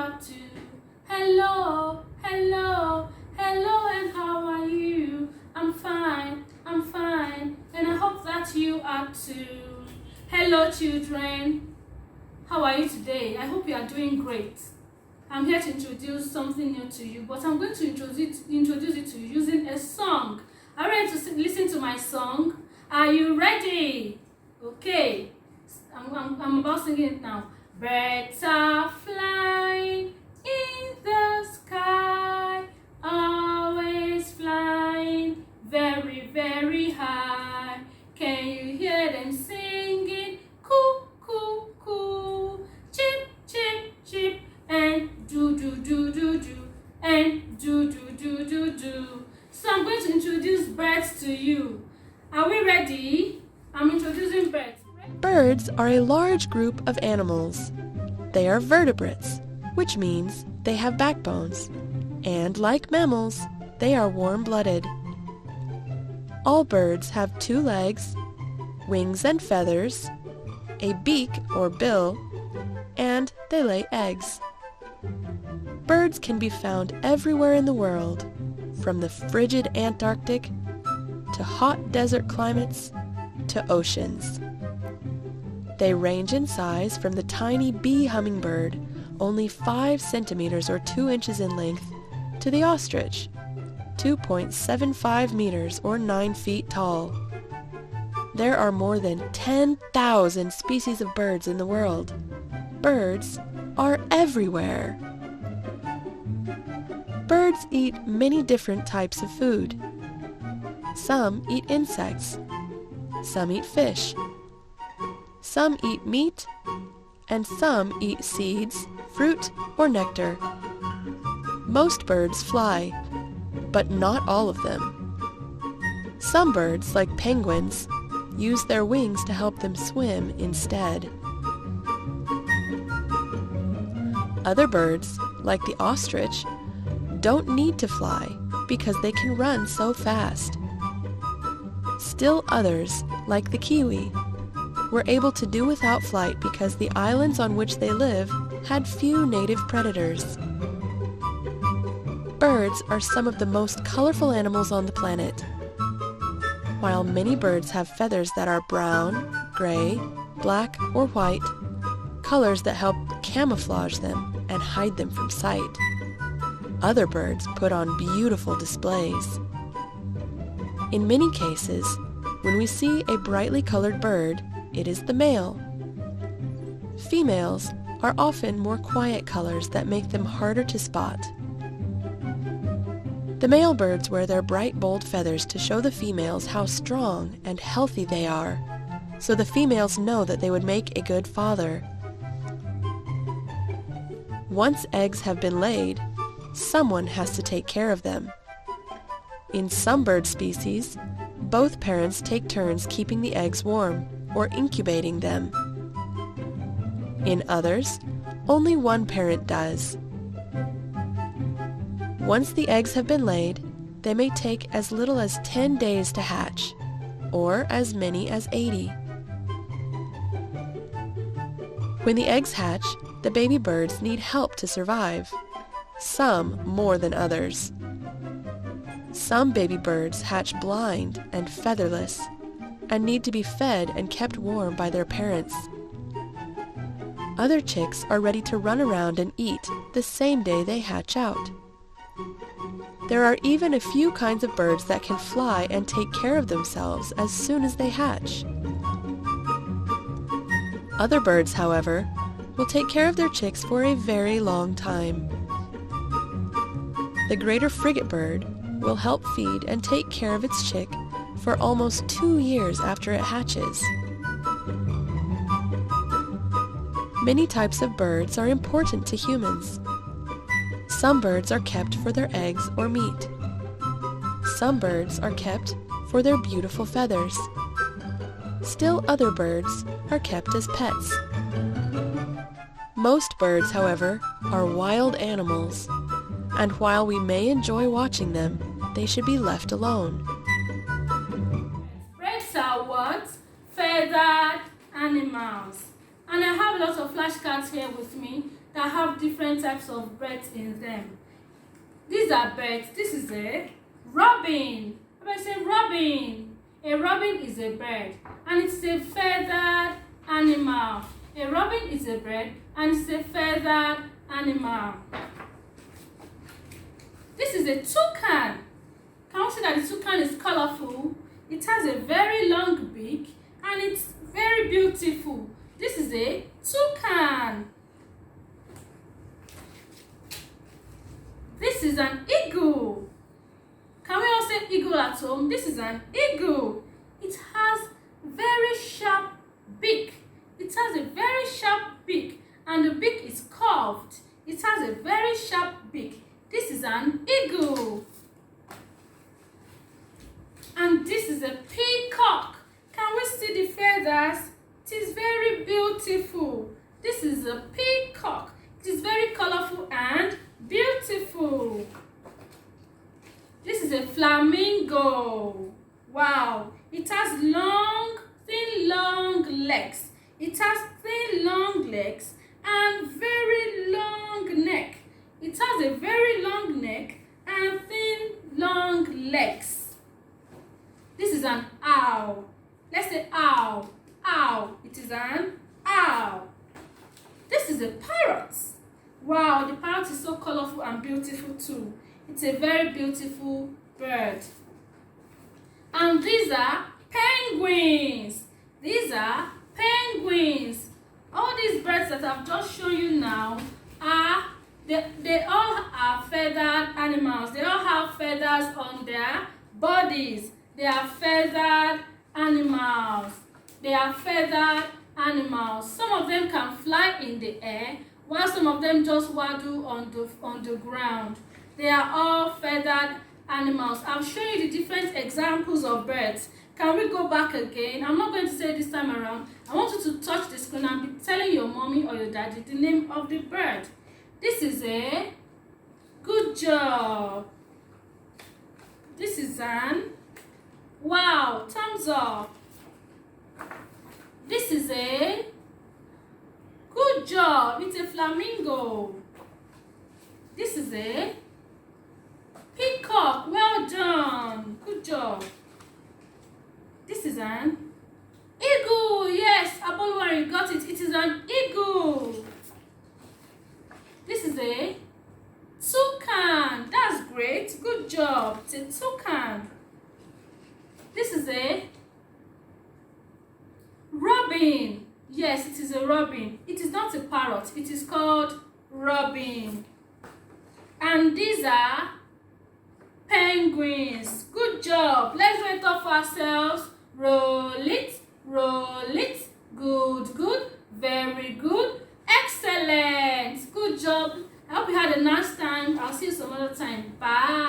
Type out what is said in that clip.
are too. Hello, hello, hello, and how are you? I'm fine, and I hope that you are too. Hello, children. How are you today? I hope you are doing great. I'm here to introduce something new to you, but I'm going to introduce it to you using a song. Are you ready to listen to my song? Are you ready? Okay. I'm about singing it now. Birds are flying in the sky, always flying very, very high. Can you hear them singing? Coo, coo, coo. Chip, chip, chip. And do, do, do, do, do. And do, do, do, do, do. So I'm going to introduce birds to you. Are we ready? I'm introducing birds. Birds are a large group of animals. They are vertebrates, which means they have backbones. And like mammals, they are warm-blooded. All birds have 2 legs, wings and feathers, a beak or bill, and they lay eggs. Birds can be found everywhere in the world, from the frigid Antarctic to hot desert climates to oceans. They range in size from the tiny bee hummingbird, only 5 centimeters or 2 inches in length, to the ostrich, 2.75 meters or 9 feet tall. There are more than 10,000 species of birds in the world. Birds are everywhere. Birds eat many different types of food. Some eat insects. Some eat fish. Some eat meat, and some eat seeds, fruit, or nectar. Most birds fly, but not all of them. Some birds, like penguins, use their wings to help them swim instead. Other birds, like the ostrich, don't need to fly because they can run so fast. Still others, like the kiwi, were able to do without flight because the islands on which they live had few native predators. Birds are some of the most colorful animals on the planet. While many birds have feathers that are brown, gray, black, or white, colors that help camouflage them and hide them from sight, other birds put on beautiful displays. In many cases, when we see a brightly colored bird, it is the male. Females are often more quiet colors that make them harder to spot. The male birds wear their bright, bold feathers to show the females how strong and healthy they are, so the females know that they would make a good father. Once eggs have been laid, someone has to take care of them. In some bird species, both parents take turns keeping the eggs warm or incubating them. In others, only one parent does. Once the eggs have been laid, they may take as little as 10 days to hatch, or as many as 80. When the eggs hatch, the baby birds need help to survive, some more than others. Some baby birds hatch blind and featherless, and need to be fed and kept warm by their parents. Other chicks are ready to run around and eat the same day they hatch out. There are even a few kinds of birds that can fly and take care of themselves as soon as they hatch. Other birds, however, will take care of their chicks for a very long time. The greater frigate bird will help feed and take care of its chick for almost 2 years after it hatches. Many types of birds are important to humans. Some birds are kept for their eggs or meat. Some birds are kept for their beautiful feathers. Still other birds are kept as pets. Most birds, however, are wild animals, and while we may enjoy watching them, they should be left alone. Birds are what? Feathered animals. And I have lots of flashcards here with me that have different types of birds in them. These are birds. This is a robin. When I say robin, a robin is a bird and it's a feathered animal. A robin is a bird and it's a feathered animal. This is a toucan. Can you see that the toucan is colorful? It has a very long beak and it's very beautiful. This is a toucan. This is an eagle. Can we all say eagle at home? This is an eagle. It has very sharp beak. It has a very sharp beak and the beak is curved. It has a very sharp beak. This is an eagle. And this is a peacock. Can we see the feathers? It is very beautiful. This is a peacock. It is very colorful and beautiful. This is a flamingo. Wow. It has long, thin, long legs. It has thin, long legs and very long neck. It has a very long neck and thin, long legs. This is an owl. Let's say owl. Owl. It is an owl. This is a parrot. Wow, the parrot is so colorful and beautiful too. It's a very beautiful bird. And these are penguins. These are penguins. All these birds that I've just shown you now they all are feathered animals. They all have feathers on their bodies. They are feathered animals. They are feathered animals. Some of them can fly in the air, while some of them just waddle on the ground. They are all feathered animals. I've shown you the different examples of birds. Can we go back again? I'm not going to say this time around. I want you to touch the screen and be telling your mommy or your daddy the name of the bird. This is a good job. This is an wow, thumbs up. This is a good job. It's a flamingo. This is a peacock. Well done. Good job. This is an eagle. Yes, Aboluwari, you got it. It is an eagle. This is a toucan. That's great. Good job. It's a toucan. This is a robin. Yes, it is a robin. It is not a parrot. It is called robin. And these are penguins. Good job. Let's do it up for ourselves. Roll it. Roll it. Good, good. Very good. Excellent. Good job. I hope you had a nice time. I'll see you some other time. Bye.